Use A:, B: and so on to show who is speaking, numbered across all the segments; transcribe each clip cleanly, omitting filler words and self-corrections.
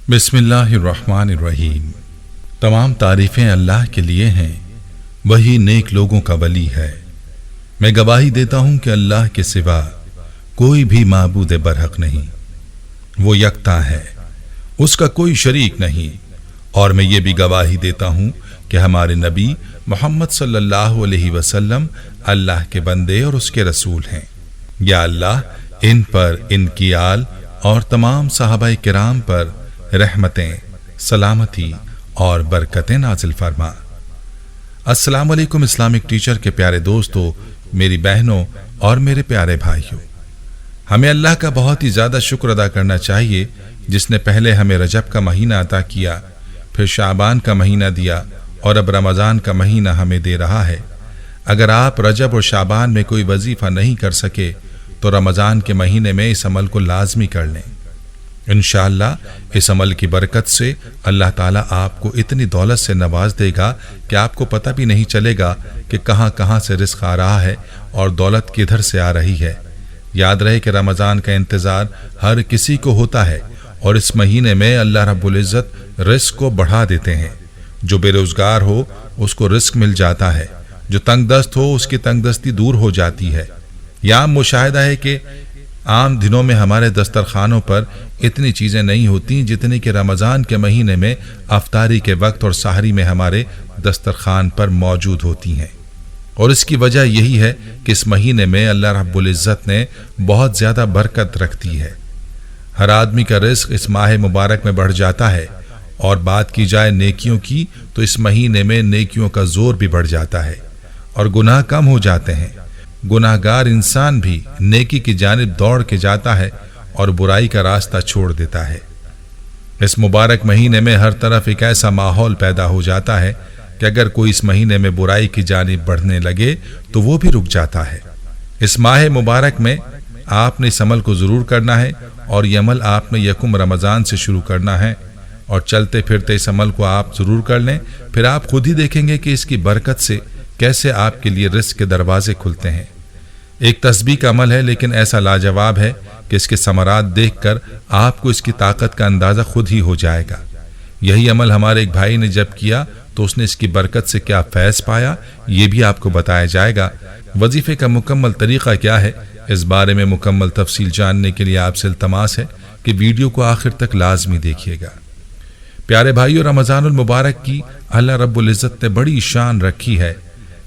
A: बिस्मिल्लाहिर्रहमानिर्रहीम। तमाम तारीफ़ें अल्लाह के लिए हैं, वही नेक लोगों का वली है। मैं गवाही देता हूँ कि अल्लाह के सिवा कोई भी माबूद बरहक नहीं, वो यकता है, उसका कोई शरीक नहीं। और मैं ये भी गवाही देता हूँ कि हमारे नबी मोहम्मद सल्लल्लाहु अलैहि वसल्लम अल्लाह के बंदे और उसके रसूल हैं। या अल्लाह इन पर, इनकी आल और तमाम सहाबाए किराम पर रहमतें, सलामती और बरकतें नाजिल फरमा। अस्सलाम वालेकुम इस्लामिक टीचर के प्यारे दोस्तों, मेरी बहनों और मेरे प्यारे भाइयों, हमें अल्लाह का बहुत ही ज़्यादा शुक्र अदा करना चाहिए जिसने पहले हमें रजब का महीना अता किया, फिर शाबान का महीना दिया और अब रमज़ान का महीना हमें दे रहा है। अगर आप रजब और शाबान में कोई वजीफ़ा नहीं कर सके तो रमज़ान के महीने में इस अमल को लाजमी कर लें। इंशाअल्लाह इस अमल की बरकत से अल्लाह ताला आपको इतनी दौलत से नवाज देगा कि आपको पता भी नहीं चलेगा कि कहाँ कहाँ से रिस्क आ रहा है और दौलत किधर से आ रही है। याद रहे कि रमज़ान का इंतज़ार हर किसी को होता है और इस महीने में अल्लाह रब्बुल इज़्ज़त रिस्क को बढ़ा देते हैं। जो बेरोज़गार हो उसको रिस्क मिल जाता है, जो तंगदस्त हो उसकी तंगदस्ती दूर हो जाती है। यहाँ मुशाहिदा है कि आम दिनों में हमारे दस्तरखानों पर इतनी चीज़ें नहीं होती जितनी कि रमज़ान के महीने में अफ्तारी के वक्त और सहरी में हमारे दस्तरखान पर मौजूद होती हैं। और इसकी वजह यही है कि इस महीने में अल्लाह रब्बुल इज़्ज़त ने बहुत ज़्यादा बरकत रखती है। हर आदमी का रिज़्क़ इस माह मुबारक में बढ़ जाता है। और बात की जाए नेकियों की तो इस महीने में नेकियों का जोर भी बढ़ जाता है और गुनाह कम हो जाते हैं। गुनाहगार इंसान भी नेकी की जानिब दौड़ के जाता है और बुराई का रास्ता छोड़ देता है। इस मुबारक महीने में हर तरफ एक ऐसा माहौल पैदा हो जाता है कि अगर कोई इस महीने में बुराई की जानिब बढ़ने लगे तो वो भी रुक जाता है। इस माह मुबारक में आपने इस अमल को ज़रूर करना है और ये अमल आपने यकुम रमज़ान से शुरू करना है और चलते फिरते इस अमल को आप ज़रूर कर लें। फिर आप खुद ही देखेंगे कि इसकी बरकत से कैसे आपके लिए रिज़्क़ के दरवाजे खुलते हैं। एक तस्बीह का अमल है लेकिन ऐसा लाजवाब है कि इसके समरात देखकर आपको इसकी ताकत का अंदाज़ा खुद ही हो जाएगा। यही अमल हमारे एक भाई ने जब किया तो उसने इसकी बरकत से क्या फैज़ पाया ये भी आपको बताया जाएगा। वजीफ़े का मुकम्मल तरीक़ा क्या है, इस बारे में मुकम्मल तफसील जानने के लिए आपसे इल्तमास है कि वीडियो को आखिर तक लाजमी देखिएगा। प्यारे भाइयों, रमज़ानुल मुबारक की अल्लाह रब्बुल इज़्ज़त ने बड़ी शान रखी है।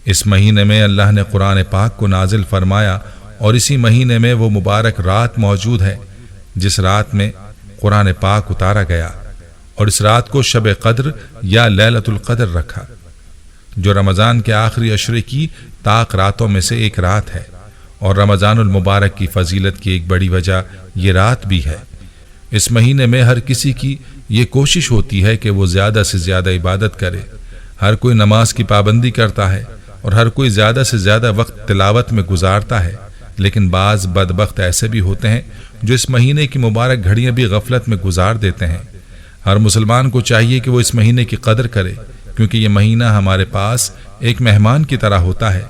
A: इस महीने में अल्लाह ने कुरान पाक को नाजिल फरमाया और इसी महीने में वो मुबारक रात मौजूद है जिस रात में कुरान पाक उतारा गया और इस रात को शब क़द्र या लैलतुल क़द्र रखा, जो रमज़ान के आखिरी अशरे की ताक रातों में से एक रात है। और रमज़ानुल मुबारक की फजीलत की एक बड़ी वजह ये रात भी है। इस महीने में हर किसी की ये कोशिश होती है कि वो ज़्यादा से ज़्यादा इबादत करे। हर कोई नमाज की पाबंदी करता है और हर कोई ज़्यादा से ज़्यादा वक्त तिलावत में गुजारता है, लेकिन बाज़ बदबख्त ऐसे भी होते हैं जो इस महीने की मुबारक घड़ियाँ भी गफलत में गुजार देते हैं। हर मुसलमान को चाहिए कि वो इस महीने की कदर करे, क्योंकि ये महीना हमारे पास एक मेहमान की तरह होता है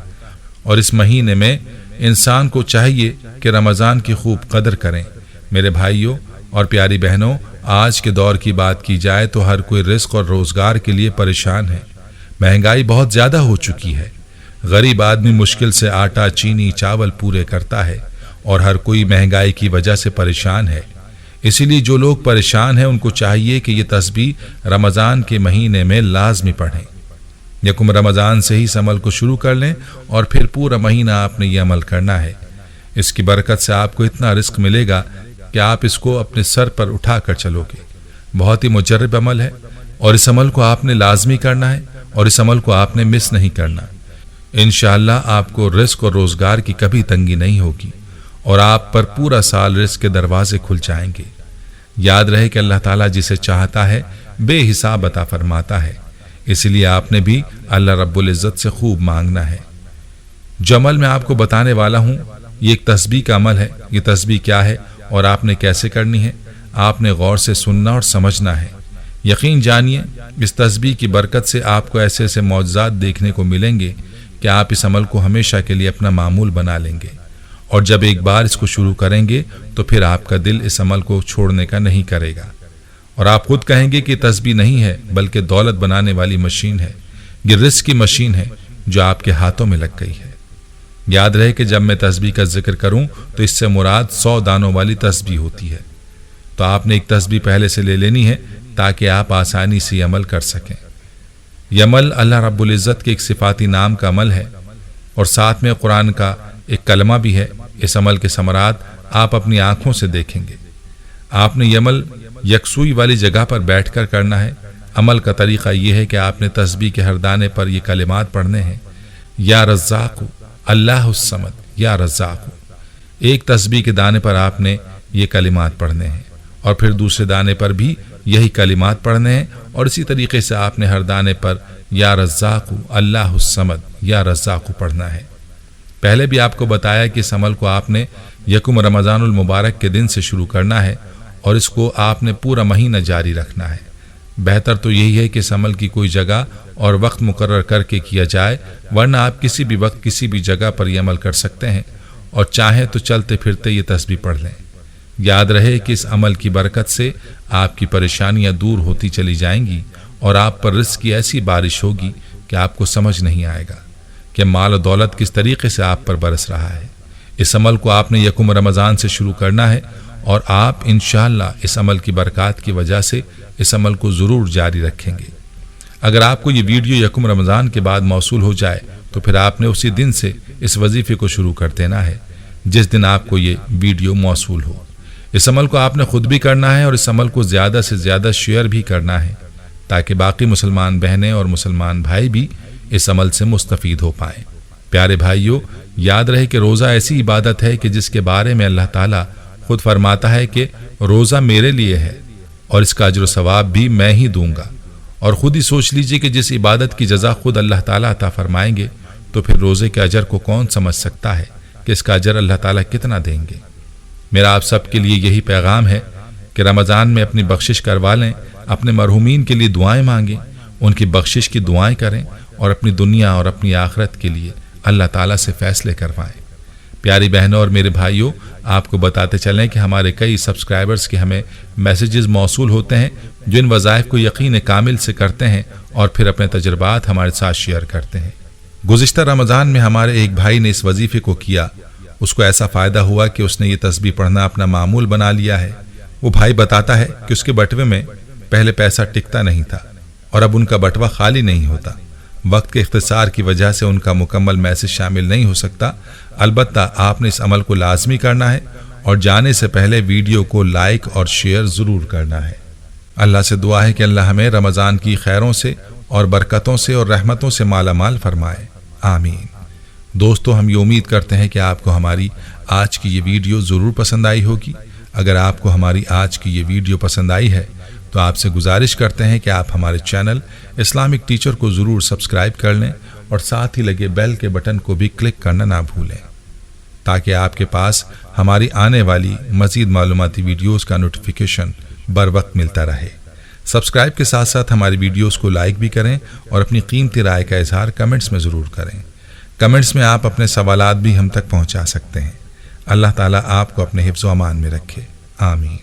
A: और इस महीने में इंसान को चाहिए कि रमज़ान की खूब कदर करें। मेरे भाइयों और प्यारी बहनों, आज के दौर की बात की जाए तो हर कोई रिस्क और रोज़गार के लिए परेशान है। महंगाई बहुत ज़्यादा हो चुकी है। गरीब आदमी मुश्किल से आटा, चीनी, चावल पूरे करता है और हर कोई महंगाई की वजह से परेशान है। इसीलिए जो लोग परेशान हैं उनको चाहिए कि ये तस्बीह रमज़ान के महीने में लाजमी पढ़ें। यकुम रमज़ान से ही इस अमल को शुरू कर लें और फिर पूरा महीना आपने ये अमल करना है। इसकी बरकत से आपको इतना रिस्क मिलेगा कि आप इसको अपने सर पर उठा कर चलोगे। बहुत ही मुजर्रब अमल है और इस अमल को आपने लाजमी करना है और इस अमल को आपने मिस नहीं करना। इंशाअल्लाह आपको रिस्क और रोज़गार की कभी तंगी नहीं होगी और आप पर पूरा साल रिस्क के दरवाजे खुल जाएंगे। याद रहे कि अल्लाह ताला जिसे चाहता है बेहिसाब अता फरमाता है, इसलिए आपने भी अल्लाह रब्बुल इज़्ज़त से खूब मांगना है। जो अमल मैं आपको बताने वाला हूँ ये एक तस्बीह का अमल है। ये तस्बीह क्या है और आपने कैसे करनी है, आपने गौर से सुनना और समझना है। यकीन जानिए इस तस्बीह की बरकत से आपको ऐसे ऐसे मौजज़ात देखने को मिलेंगे कि आप इस अमल को हमेशा के लिए अपना मामूल बना लेंगे और जब एक बार इसको शुरू करेंगे तो फिर आपका दिल इस अमल को छोड़ने का नहीं करेगा اور آپ خود کہیں گے کہ تسبیح نہیں ہے بلکہ دولت بنانے والی مشین ہے، یہ رزق کی مشین ہے جو آپ کے ہاتھوں میں لگ گئی ہے۔ یاد رہے کہ جب میں تسبیح کا ذکر کروں تو اس سے مراد 100 دانوں والی تسبیح ہوتی ہے، تو آپ نے ایک تسبیح پہلے سے لے لینی ہے تاکہ آپ آسانی سے عمل کر سکیں۔ یہ عمل اللہ رب العزت کے ایک صفاتی نام کا عمل ہے اور ساتھ میں قرآن کا ایک کلمہ بھی ہے۔ اس عمل کے ثمرات آپ اپنی آنکھوں سے دیکھیں گے۔ آپ نے یہ عمل یکسوئی والی جگہ پر بیٹھ کر کرنا ہے۔ عمل کا طریقہ یہ ہے کہ آپ نے تسبیح کے ہر دانے پر یہ کلمات پڑھنے ہیں، یا رزاق اللہ الصمد، یا رزاق۔ ایک تسبیح کے دانے پر آپ نے یہ کلمات پڑھنے ہیں اور پھر دوسرے دانے پر بھی یہی کلمات پڑھنے ہیں، اور اسی طریقے سے آپ نے ہر دانے پر یا رزاق اللہ الصمد، یا رزاق پڑھنا ہے۔ پہلے بھی آپ کو بتایا کہ اس عمل کو آپ نے یکم رمضان المبارک کے دن سے شروع کرنا ہے اور اس کو آپ نے پورا مہینہ جاری رکھنا ہے۔ بہتر تو یہی ہے کہ اس عمل کی کوئی جگہ اور وقت مقرر کر کے کیا جائے، ورنہ آپ کسی بھی وقت کسی بھی جگہ پر یہ عمل کر سکتے ہیں اور چاہیں تو چلتے پھرتے یہ تسبیح پڑھ لیں۔ یاد رہے کہ اس عمل کی برکت سے آپ کی پریشانیاں دور ہوتی چلی جائیں گی اور آپ پر رزق کی ایسی بارش ہوگی کہ آپ کو سمجھ نہیں آئے گا کہ مال و دولت کس طریقے سے آپ پر برس رہا ہے۔ اس عمل کو آپ نے یکم رمضان سے شروع کرنا ہے اور آپ انشاءاللہ اس عمل کی برکات کی وجہ سے اس عمل کو ضرور جاری رکھیں گے۔ اگر آپ کو یہ ویڈیو یکم رمضان کے بعد موصول ہو جائے تو پھر آپ نے اسی دن سے اس وظیفے کو شروع کر دینا ہے جس دن آپ کو یہ ویڈیو موصول ہو۔ اس عمل کو آپ نے خود بھی کرنا ہے اور اس عمل کو زیادہ سے زیادہ شیئر بھی کرنا ہے تاکہ باقی مسلمان بہنیں اور مسلمان بھائی بھی اس عمل سے مستفید ہو پائیں۔ پیارے بھائیوں، یاد رہے کہ روزہ ایسی عبادت ہے کہ جس کے بارے میں اللہ تعالیٰ خود فرماتا ہے کہ روزہ میرے لیے ہے اور اس کا اجر و ثواب بھی میں ہی دوں گا۔ اور خود ہی سوچ لیجئے کہ جس عبادت کی جزا خود اللہ تعالیٰ عطا فرمائیں گے تو پھر روزے کے اجر کو کون سمجھ سکتا ہے کہ اس کا اجر اللہ تعالیٰ کتنا دیں گے۔ میرا آپ سب کے لیے یہی پیغام ہے کہ رمضان میں اپنی بخشش کروا لیں، اپنے مرحومین کے لیے دعائیں مانگیں، ان کی بخشش کی دعائیں کریں اور اپنی دنیا اور اپنی آخرت کے لیے اللہ تعالیٰ سے فیصلے کروائیں۔ پیاری بہنوں اور میرے بھائیوں، آپ کو بتاتے چلیں کہ ہمارے کئی سبسکرائبرز کے ہمیں میسیجز موصول ہوتے ہیں جو ان وظائف کو یقین کامل سے کرتے ہیں اور پھر اپنے تجربات ہمارے ساتھ شیئر کرتے ہیں۔ گزشتہ رمضان میں ہمارے ایک بھائی نے اس وظیفے کو کیا، اس کو ایسا فائدہ ہوا کہ اس نے یہ تسبیح پڑھنا اپنا معمول بنا لیا ہے۔ وہ بھائی بتاتا ہے کہ اس کے بٹوے میں پہلے پیسہ ٹکتا نہیں تھا اور اب ان کا بٹوا خالی نہیں ہوتا۔ وقت کے اختصار کی وجہ سے ان کا مکمل میسج شامل نہیں ہو سکتا، البتہ آپ نے اس عمل کو لازمی کرنا ہے اور جانے سے پہلے ویڈیو کو لائک اور شیئر ضرور کرنا ہے۔ اللہ سے دعا ہے کہ اللہ ہمیں رمضان کی خیروں سے اور برکتوں سے اور رحمتوں سے مالا مال فرمائے، آمین۔ دوستو، ہم یہ امید کرتے ہیں کہ آپ کو ہماری آج کی یہ ویڈیو ضرور پسند آئی ہوگی۔ اگر آپ کو ہماری آج کی یہ ویڈیو پسند آئی ہے تو آپ سے گزارش کرتے ہیں کہ آپ ہمارے چینل اسلامک ٹیچر کو ضرور سبسکرائب کر لیں اور ساتھ ہی لگے بیل کے بٹن کو بھی کلک کرنا نہ بھولیں تاکہ آپ کے پاس ہماری آنے والی مزید معلوماتی ویڈیوز کا نوٹیفیکیشن بر وقت ملتا رہے۔ سبسکرائب کے ساتھ ساتھ ہماری ویڈیوز کو لائک بھی کریں اور اپنی قیمتی رائے کا اظہار کمنٹس میں ضرور کریں۔ کمنٹس میں آپ اپنے سوالات بھی ہم تک پہنچا سکتے ہیں۔ اللہ تعالیٰ آپ کو اپنے حفظ و امان میں رکھے، آمین۔